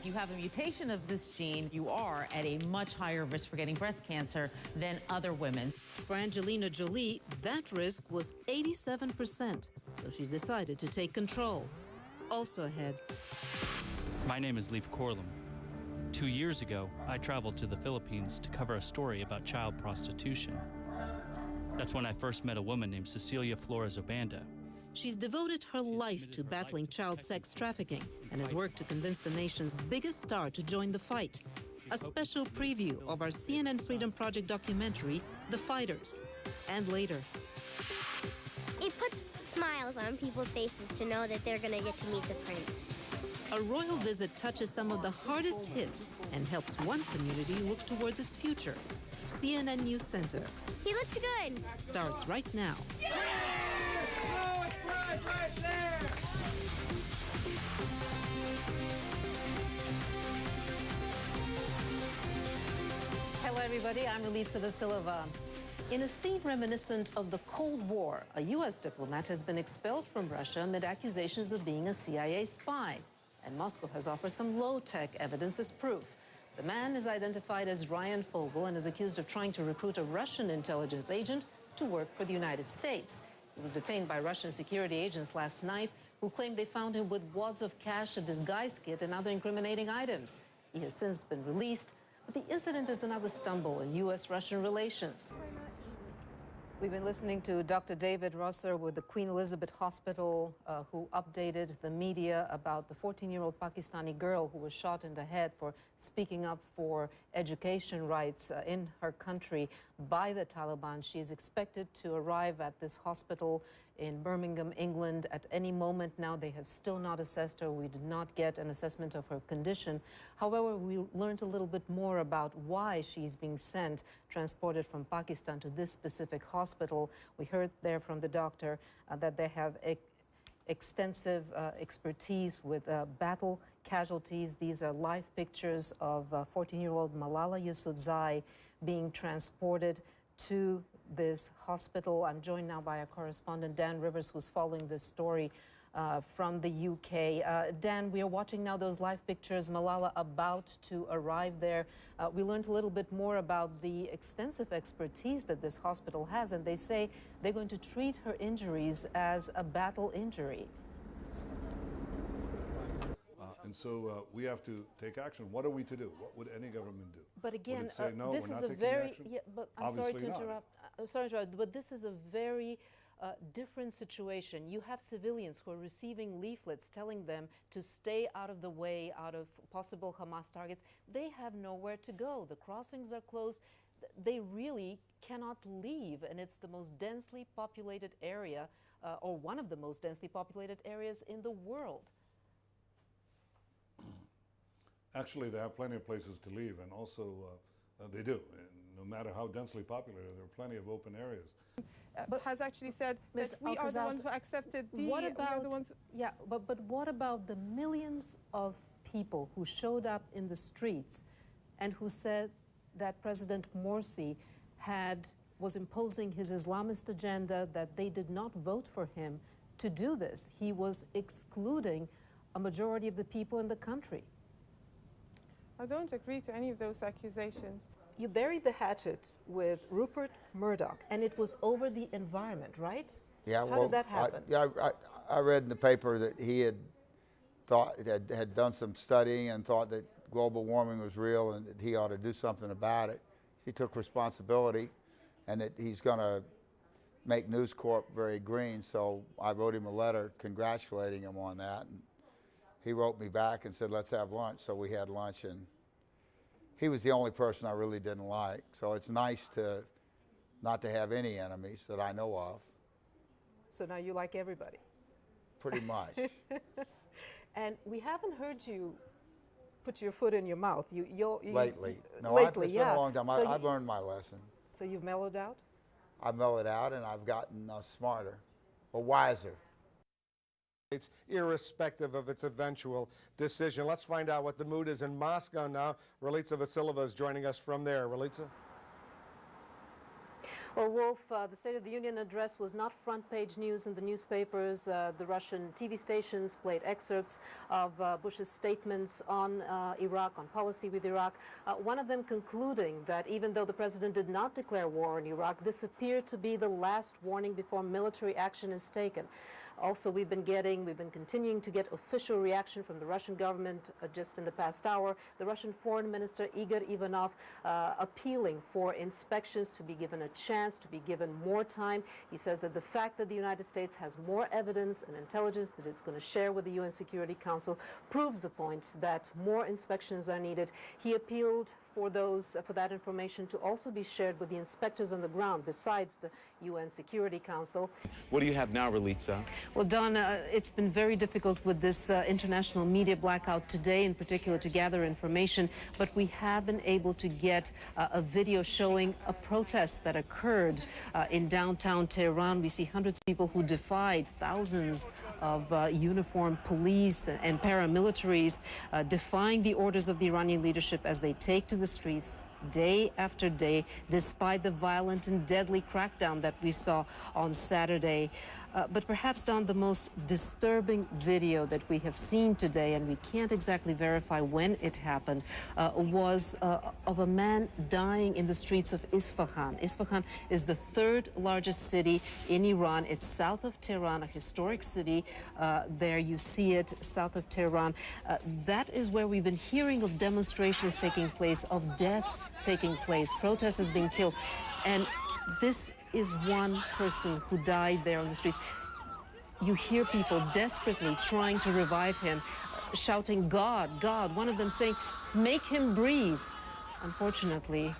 if you have a mutation of this gene, you are at a much higher risk for getting breast cancer than other women. For Angelina Jolie, that risk was 87%, so she decided to take control. Also ahead. My name is Leif Korlum. 2 years ago, I traveled to the Philippines to cover a story about child prostitution. That's when I first met a woman named Cecilia Flores Obanda. She's devoted her life to battling child sex trafficking and has worked to convince the nation's biggest star to join the fight. A special preview of our CNN Freedom Project documentary, The Fighters. And later. It puts smiles on people's faces to know that they're going to get to meet the prince. A royal visit touches some of the hardest hit and helps one community look towards its future. CNN News Center. He looked good. Starts right now. Yeah! Right there. Hello, everybody. I'm Vassilevar. In a scene reminiscent of the Cold War, a U.S. diplomat has been expelled from Russia amid accusations of being a CIA spy. And Moscow has offered some low-tech evidence as proof. The man is identified as Ryan Fogel and is accused of trying to recruit a Russian intelligence agent to work for the United States. He was detained by Russian security agents last night who claimed they found him with wads of cash, a disguise kit, and other incriminating items. He has since been released, but the incident is another stumble in U.S.-Russian relations. We've been listening to Dr. David Rosser with the Queen Elizabeth Hospital, who updated the media about the 14-year-old Pakistani girl who was shot in the head for speaking up for education rights in her country by the Taliban. She is expected to arrive at this hospital in Birmingham, England, at any moment now. They have still not assessed her. We did not get an assessment of her condition. However, we learned a little bit more about why she's being transported from Pakistan to this specific hospital. We heard there from the doctor that they have extensive expertise with battle casualties. These are live pictures of 14-year-old Malala Yousafzai being transported to this hospital. I'm joined now by our correspondent, Dan Rivers, who's following this story from the UK. Dan, we are watching now those live pictures, Malala about to arrive there. We learned a little bit more about the extensive expertise that this hospital has, and they say they're going to treat her injuries as a battle injury. And so we have to take action. What are we to do? What would any government do? But again, say, no, this we're is not a taking very action? but I'm Obviously sorry to not. interrupt. I'm sorry to interrupt, but this is a very different situation. You have civilians who are receiving leaflets telling them to stay out of the way, out of possible Hamas targets. They have nowhere to go. The crossings are closed. They really cannot leave, and it's the most densely populated area, or one of the most densely populated areas in the world. Actually, they have plenty of places to leave, and also they do. And no matter how densely populated, there are plenty of open areas. But has actually said that we are the ones who accepted the... What about, we are the ones... Yeah, but what about the millions of people who showed up in the streets and who said that President Morsi was imposing his Islamist agenda, that they did not vote for him to do this? He was excluding a majority of the people in the country. I don't agree to any of those accusations. You buried the hatchet with Rupert Murdoch, and it was over the environment, right? Yeah. How did that happen? I read in the paper that he had done some studying and thought that global warming was real and that he ought to do something about it. He took responsibility, and that he's going to make News Corp very green. So I wrote him a letter congratulating him on that. And he wrote me back and said, let's have lunch. So we had lunch, and he was the only person I really didn't like. So it's nice not to have any enemies that I know of. So now you like everybody? Pretty much. And we haven't heard you put your foot in your mouth. Lately. No, lately, it's been a long time. So I've learned my lesson. So you've mellowed out? I've mellowed out, and I've gotten smarter, or wiser. Irrespective of its eventual decision. Let's find out what the mood is in Moscow now. Relitsa Vassilevar is joining us from there. Relitsa? Well, Wolf, the State of the Union address was not front-page news in the newspapers. The Russian TV stations played excerpts of Bush's statements on Iraq, on policy with Iraq. One of them concluding that even though the president did not declare war on Iraq, this appeared to be the last warning before military action is taken. Also, we've been continuing to get official reaction from the Russian government just in the past hour. The Russian Foreign Minister Igor Ivanov appealing for inspections to be given a chance, to be given more time. He says that the fact that the United States has more evidence and intelligence that it's going to share with the UN Security Council proves the point that more inspections are needed. He appealed for that information to also be shared with the inspectors on the ground besides the UN Security Council. What do you have now, Relitsa? Well, Don, it's been very difficult with this international media blackout today, in particular, to gather information, but we have been able to get a video showing a protest that occurred in downtown Tehran. We see hundreds of people who defied thousands of uniformed police and paramilitaries defying the orders of the Iranian leadership as they take to the streets day after day, despite the violent and deadly crackdown that we saw on Saturday. But perhaps, Don, the most disturbing video that we have seen today, and we can't exactly verify when it happened, was of a man dying in the streets of Isfahan. Isfahan is the third largest city in Iran. It's south of Tehran, a historic city. There you see it, south of Tehran. That is where we've been hearing of demonstrations taking place, of deaths taking place, protesters being killed. And this is one person who died there on the streets. You hear people desperately trying to revive him, shouting, "God, God," one of them saying, "Make him breathe." Unfortunately,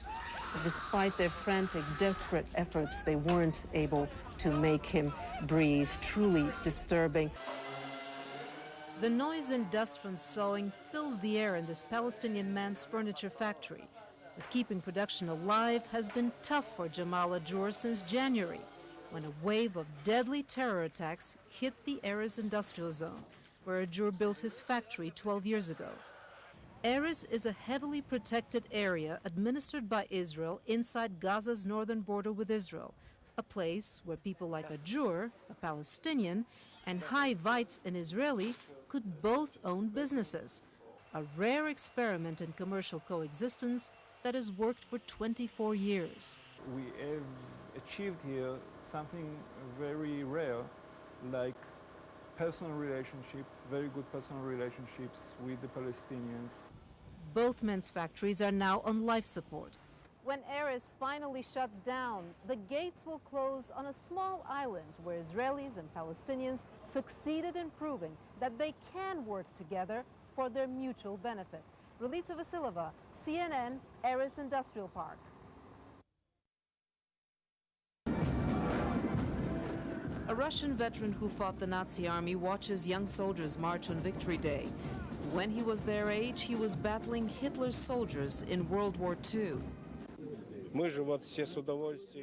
despite their frantic, desperate efforts, they weren't able to make him breathe. Truly disturbing. The noise and dust from sawing fills the air in this Palestinian man's furniture factory. But keeping production alive has been tough for Jamal Ajour since January, when a wave of deadly terror attacks hit the Erez industrial zone, where Ajour built his factory 12 years ago. Erez is a heavily protected area administered by Israel inside Gaza's northern border with Israel, a place where people like Ajour, a Palestinian, and Hai Weitz, an Israeli, could both own businesses, a rare experiment in commercial coexistence that has worked for 24 years. We have achieved here something very rare, like personal relationship, very good personal relationships with the Palestinians. Both men's factories are now on life support. When Erez finally shuts down, the gates will close on a small island where Israelis and Palestinians succeeded in proving that they can work together for their mutual benefit. Relitsa Vassilevar, CNN, Erez Industrial Park. A Russian veteran who fought the Nazi army watches young soldiers march on Victory Day. When he was their age, he was battling Hitler's soldiers in World War II.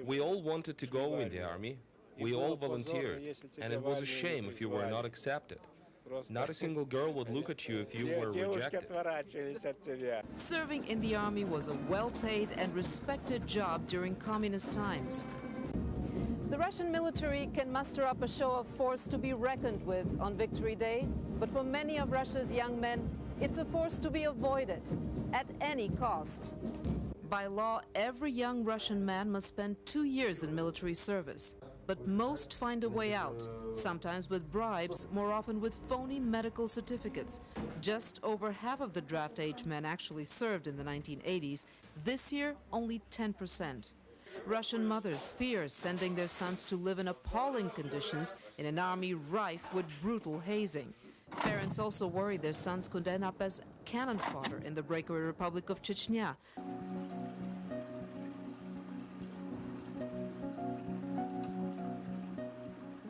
We all wanted to go in the army. We all volunteered, and it was a shame if you were not accepted. Not a single girl would look at you if you were rejected. Serving in the army was a well-paid and respected job during communist times. The Russian military can muster up a show of force to be reckoned with on Victory Day, but for many of Russia's young men, it's a force to be avoided at any cost. By law, every young Russian man must spend 2 years in military service. But most find a way out, sometimes with bribes, more often with phony medical certificates. Just over half of the draft-age men actually served in the 1980s. This year, only 10%. Russian mothers fear sending their sons to live in appalling conditions in an army rife with brutal hazing. Parents also worry their sons could end up as cannon fodder in the breakaway Republic of Chechnya.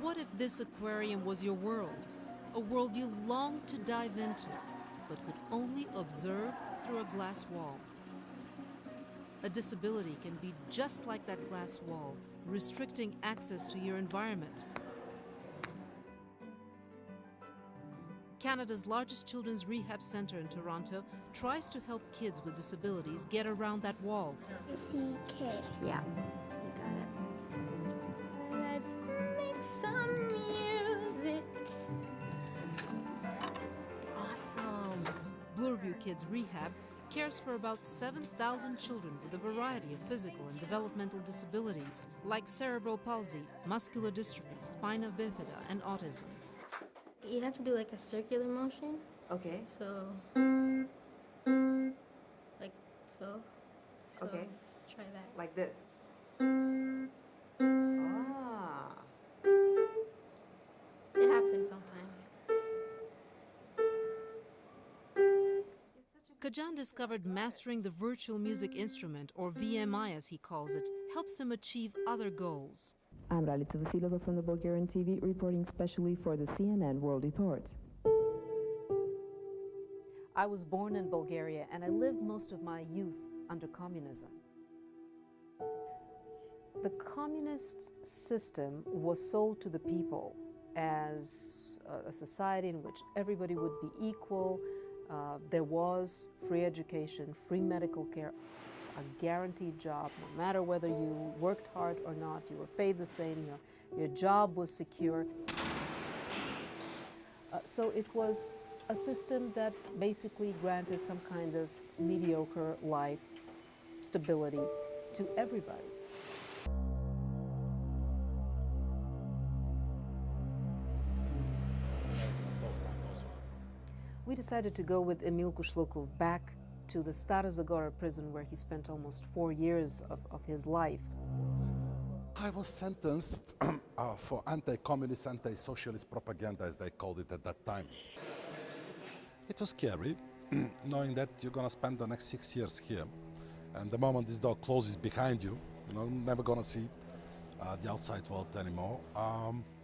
What if this aquarium was your world? A world you longed to dive into, but could only observe through a glass wall. A disability can be just like that glass wall, restricting access to your environment. Canada's largest children's rehab center in Toronto tries to help kids with disabilities get around that wall. CK. Yeah, you got it. Kids Rehab cares for about 7,000 children with a variety of physical and developmental disabilities, like cerebral palsy, muscular dystrophy, spina bifida, and autism. You have to do like a circular motion. Okay. So, like so. Okay. Try that. Like this. It happens sometimes. Kajan discovered mastering the virtual music instrument, or VMI as he calls it, helps him achieve other goals. I'm Ralica Vassilevar from the Bulgarian TV, reporting specially for the CNN World Report. I was born in Bulgaria and I lived most of my youth under communism. The communist system was sold to the people as a society in which everybody would be equal. There was free education, free medical care, a guaranteed job. No matter whether you worked hard or not, you were paid the same, your job was secure. So it was a system that basically granted some kind of mediocre life, stability to everybody. We decided to go with Emil Kushlukov back to the Stara Zagora prison where he spent almost 4 years of his life. I was sentenced for anti-communist, anti-socialist propaganda, as they called it at that time. It was scary, knowing that you're going to spend the next 6 years here. And the moment this door closes behind you, never going to see the outside world anymore.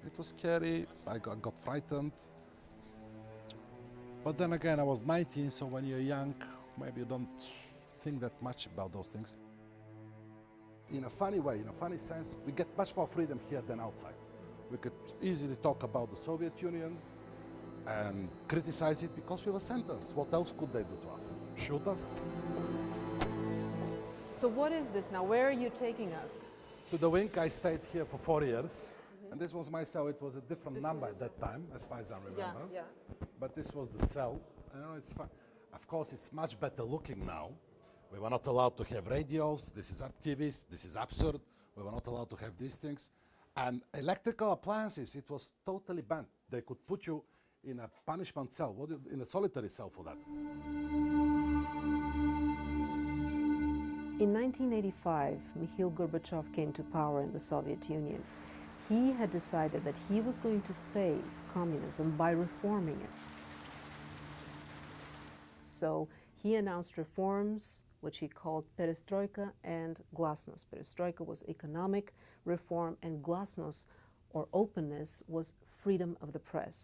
It was scary, I got frightened. But then again, I was 19, so when you're young, maybe you don't think that much about those things. In a funny way, in a funny sense, we get much more freedom here than outside. We could easily talk about the Soviet Union and criticize it because we were sentenced. What else could they do to us? Shoot us? So what is this now? Where are you taking us? To the wing, I stayed here for 4 years. And this was my cell. It was a different number at that time, as far as I remember. Yeah. But this was the cell. It's fun. Of course, it's much better looking now. We were not allowed to have radios. This is activist. This is absurd. We were not allowed to have these things. And electrical appliances, it was totally banned. They could put you in a punishment cell, in a solitary cell for that. In 1985, Mikhail Gorbachev came to power in the Soviet Union. He had decided that he was going to save communism by reforming it. So he announced reforms, which he called perestroika and glasnost. Perestroika was economic reform, and glasnost, or openness, was freedom of the press.